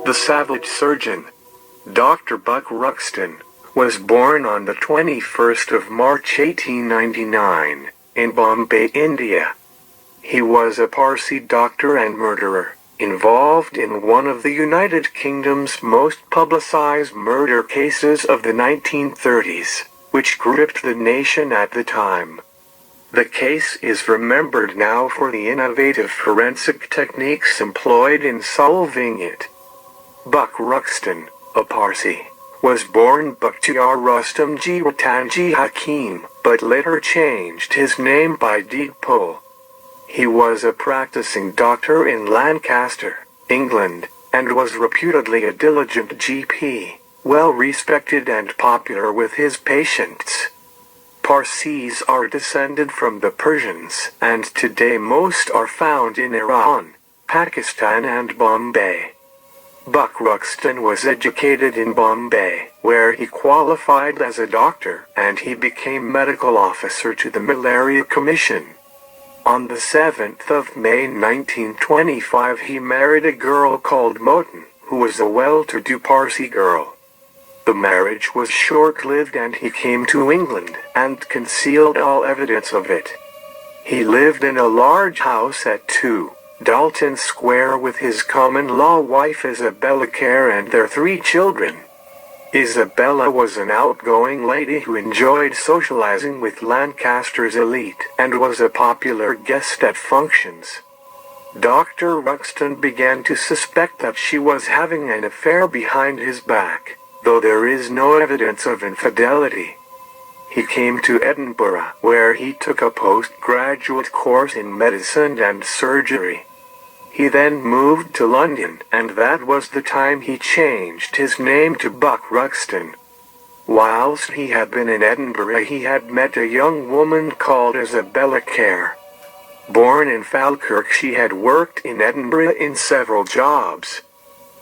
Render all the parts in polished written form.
The savage surgeon, Dr. Buck Ruxton, was born on the 21st of March 1899, in Bombay, India. He was a Parsi doctor and murderer, involved in one of the United Kingdom's most publicized murder cases of the 1930s, which gripped the nation at the time. The case is remembered now for the innovative forensic techniques employed in solving it. Buck Ruxton, a Parsi, was born Bukhtyar Rustomji Ratanji Hakim, but later changed his name by deed-poll. He was a practicing doctor in Lancaster, England, and was reputedly a diligent GP, well respected and popular with his patients. Parsis are descended from the Persians, and today most are found in Iran, Pakistan and Bombay. Buck Ruxton was educated in Bombay, where he qualified as a doctor, and he became medical officer to the Malaria Commission. On the 7th of May 1925 he married a girl called Motin, who was a well-to-do Parsi girl. The marriage was short-lived and he came to England and concealed all evidence of it. He lived in a large house at 2 Dalton Square with his common-law wife Isabella Kerr and their 3 children. Isabella was an outgoing lady who enjoyed socializing with Lancaster's elite and was a popular guest at functions. Dr. Ruxton began to suspect that she was having an affair behind his back, though there is no evidence of infidelity. He came to Edinburgh, where he took a postgraduate course in medicine and surgery. He then moved to London, and that was the time he changed his name to Buck Ruxton. Whilst he had been in Edinburgh he had met a young woman called Isabella Kerr. Born in Falkirk, she had worked in Edinburgh in several jobs.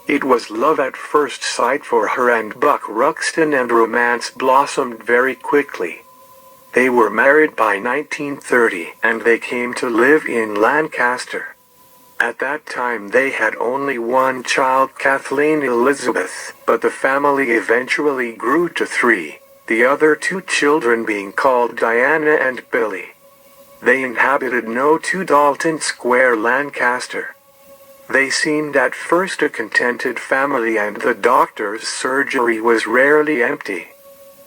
It was love at first sight for her and Buck Ruxton, and romance blossomed very quickly. They were married by 1930, and they came to live in Lancaster. At that time they had only one child, Kathleen Elizabeth, but the family eventually grew to 3, the other 2 children being called Diana and Billy. They inhabited No. 2 Dalton Square, Lancaster. They seemed at first a contented family, and the doctor's surgery was rarely empty.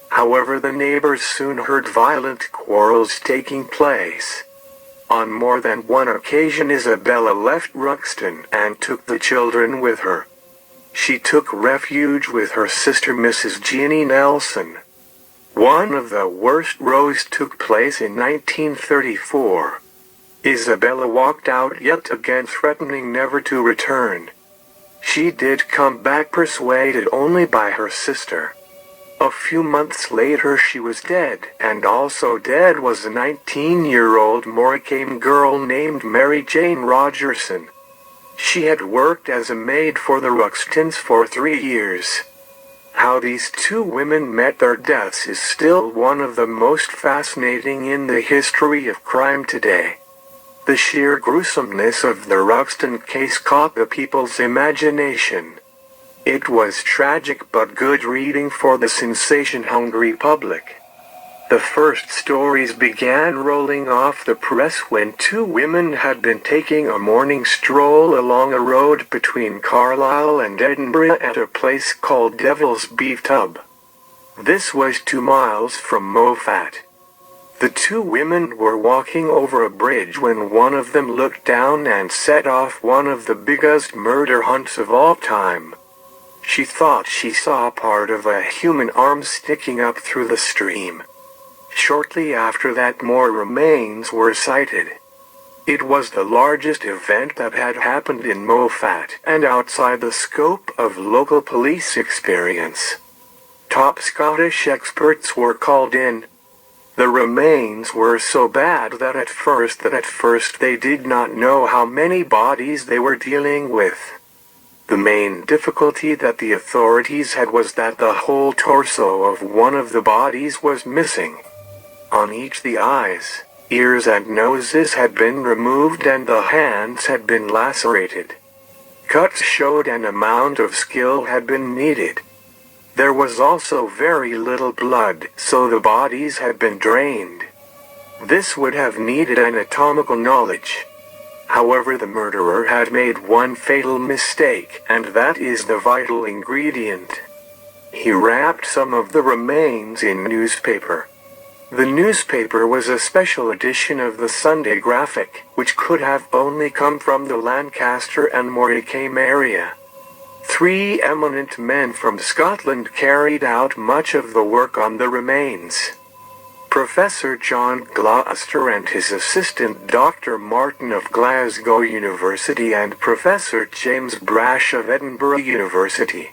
However, the neighbors soon heard violent quarrels taking place. On more than one occasion Isabella left Ruxton and took the children with her. She took refuge with her sister Mrs. Jeannie Nelson. One of the worst rows took place in 1934. Isabella walked out yet again, threatening never to return. She did come back, persuaded only by her sister. A few months later she was dead, and also dead was a 19-year-old Morecambe girl named Mary Jane Rogerson. She had worked as a maid for the Ruxtons for 3 years. How these 2 women met their deaths is still one of the most fascinating in the history of crime today. The sheer gruesomeness of the Ruxton case caught the people's imagination. It was tragic but good reading for the sensation-hungry public. The first stories began rolling off the press when 2 women had been taking a morning stroll along a road between Carlisle and Edinburgh at a place called Devil's Beef Tub. This was 2 miles from Moffat. The 2 women were walking over a bridge when one of them looked down and set off one of the biggest murder hunts of all time. She thought she saw part of a human arm sticking up through the stream. Shortly after that, more remains were sighted. It was the largest event that had happened in Moffat and outside the scope of local police experience. Top Scottish experts were called in. The remains were so bad that at first they did not know how many bodies they were dealing with. The main difficulty that the authorities had was that the whole torso of one of the bodies was missing. On each the eyes, ears and noses had been removed and the hands had been lacerated. cuts showed an amount of skill had been needed. There was also very little blood, so the bodies had been drained. This would have needed anatomical knowledge. However, the murderer had made one fatal mistake, and that is the vital ingredient. He wrapped some of the remains in newspaper. The newspaper was a special edition of the Sunday Graphic, which could have only come from the Lancaster and Morecambe area. 3 eminent men from Scotland carried out much of the work on the remains. Professor John Gloucester and his assistant Dr. Martin of Glasgow University and Professor James Brash of Edinburgh University.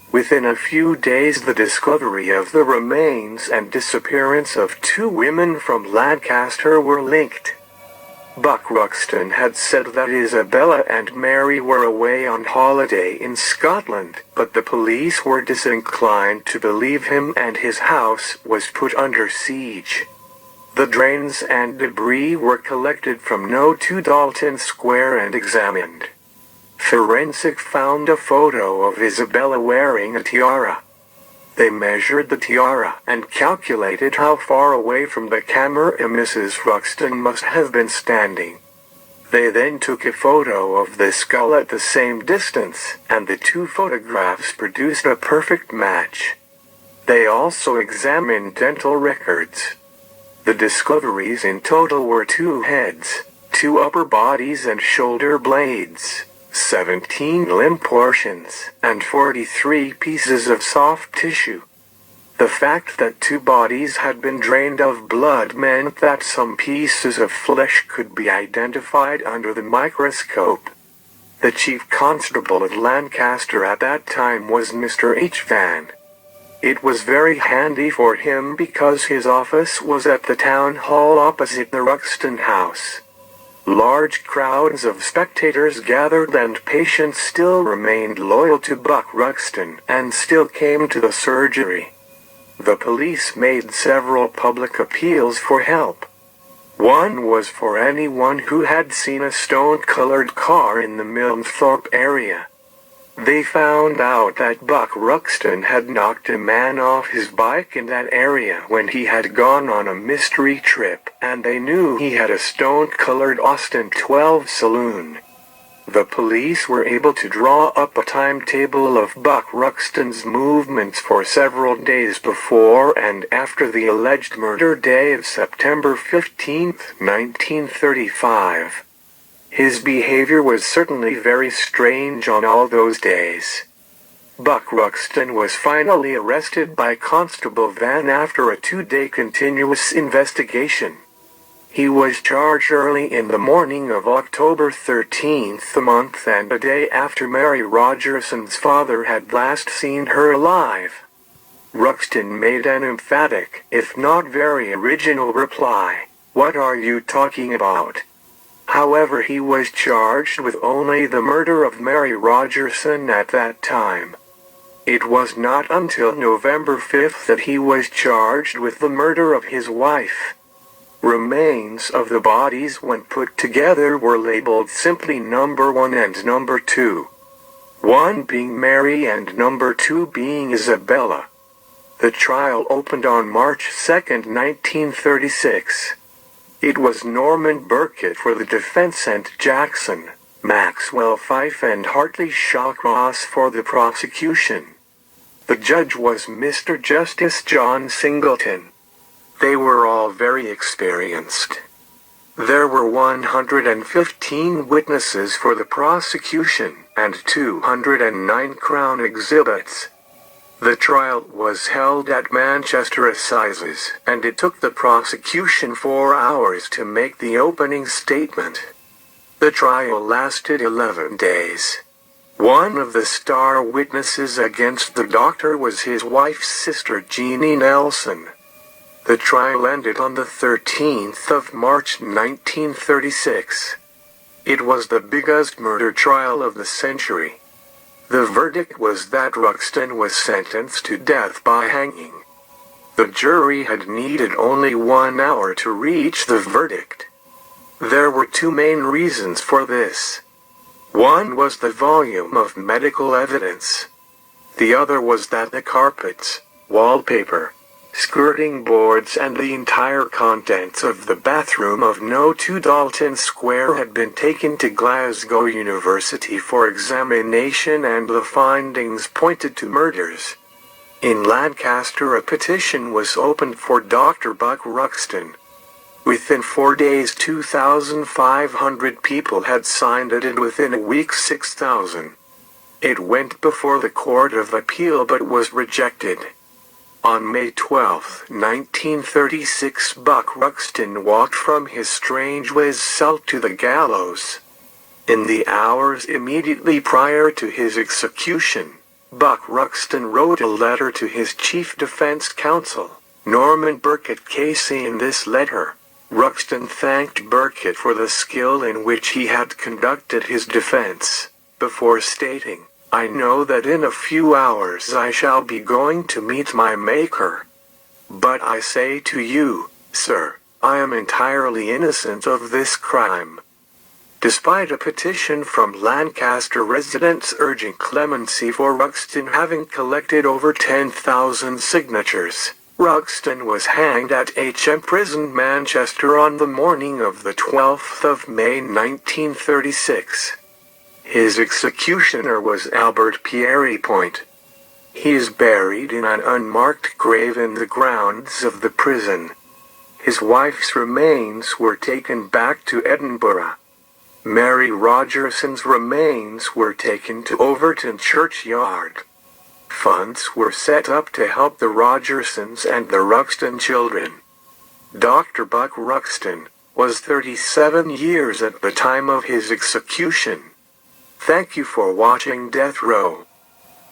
Within a few days, the discovery of the remains and disappearance of 2 women from Lancaster were linked. Buck Ruxton had said that Isabella and Mary were away on holiday in Scotland, but the police were disinclined to believe him and his house was put under siege. The drains and debris were collected from No. 2 Dalton Square and examined. Forensic found a photo of Isabella wearing a tiara. They measured the tiara and calculated how far away from the camera Mrs. Ruxton must have been standing. They then took a photo of the skull at the same distance, and the 2 photographs produced a perfect match. They also examined dental records. The discoveries in total were 2 heads, 2 upper bodies and shoulder blades, 17 limb portions, and 43 pieces of soft tissue. The fact that 2 bodies had been drained of blood meant that some pieces of flesh could be identified under the microscope. The chief constable at Lancaster at that time was Mr. H. Van. It was very handy for him because his office was at the town hall opposite the Ruxton house. Large crowds of spectators gathered and patients still remained loyal to Buck Ruxton and still came to the surgery. The police made several public appeals for help. One was for anyone who had seen a stone-colored car in the Milnthorpe area. They found out that Buck Ruxton had knocked a man off his bike in that area when he had gone on a mystery trip, and they knew he had a stone-colored Austin 12 saloon. The police were able to draw up a timetable of Buck Ruxton's movements for several days before and after the alleged murder day of September 15, 1935. His behavior was certainly very strange on all those days. Buck Ruxton was finally arrested by Constable Van after a 2-day continuous investigation. He was charged early in the morning of October 13th, a month and a day after Mary Rogerson's father had last seen her alive. Ruxton made an emphatic, if not very original reply, "What are you talking about?" However, he was charged with only the murder of Mary Rogerson at that time. It was not until November 5th that he was charged with the murder of his wife. Remains of the bodies when put together were labeled simply number 1 and number 2. 1 being Mary and number 2 being Isabella. The trial opened on March 2, 1936. It was Norman Burkett for the defense and Jackson, Maxwell Fife and Hartley Shawcross for the prosecution. The judge was Mr. Justice John Singleton. They were all very experienced. There were 115 witnesses for the prosecution and 209 Crown exhibits. The trial was held at Manchester Assizes, and it took the prosecution 4 hours to make the opening statement. The trial lasted 11 days. One of the star witnesses against the doctor was his wife's sister Jeannie Nelson. The trial ended on the 13th of March 1936. It was the biggest murder trial of the century. The verdict was that Ruxton was sentenced to death by hanging. The jury had needed only 1 hour to reach the verdict. There were 2 main reasons for this. One was the volume of medical evidence. The other was that the carpets, wallpaper, skirting boards and the entire contents of the bathroom of No. 2 Dalton Square had been taken to Glasgow University for examination, and the findings pointed to murders. In Lancaster, a petition was opened for Dr. Buck Ruxton. Within 4 days 2,500 people had signed it, and within a week 6,000. It went before the Court of Appeal but was rejected. On May 12, 1936, Buck Ruxton walked from his Strangeways cell to the gallows. In the hours immediately prior to his execution, Buck Ruxton wrote a letter to his chief defense counsel, Norman Burkitt Casey. In this letter, Ruxton thanked Burkitt for the skill in which he had conducted his defense, before stating, "I know that in a few hours I shall be going to meet my Maker. But I say to you, sir, I am entirely innocent of this crime." Despite a petition from Lancaster residents urging clemency for Ruxton, having collected over 10,000 signatures, Ruxton was hanged at HM Prison, Manchester on the morning of the 12th of May 1936. His executioner was Albert Pierre Point. He is buried in an unmarked grave in the grounds of the prison. His wife's remains were taken back to Edinburgh. Mary Rogerson's remains were taken to Overton churchyard. Funds were set up to help the Rogersons and the Ruxton children. Dr. Buck Ruxton was 37 years at the time of his execution. Thank you for watching Death Row.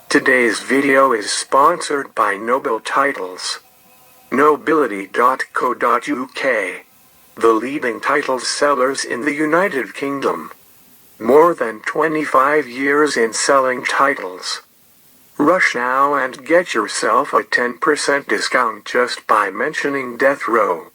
Today's video is sponsored by Noble Titles. Nobility.co.uk. The leading title sellers in the United Kingdom. More than 25 years in selling titles. Rush now and get yourself a 10% discount just by mentioning Death Row.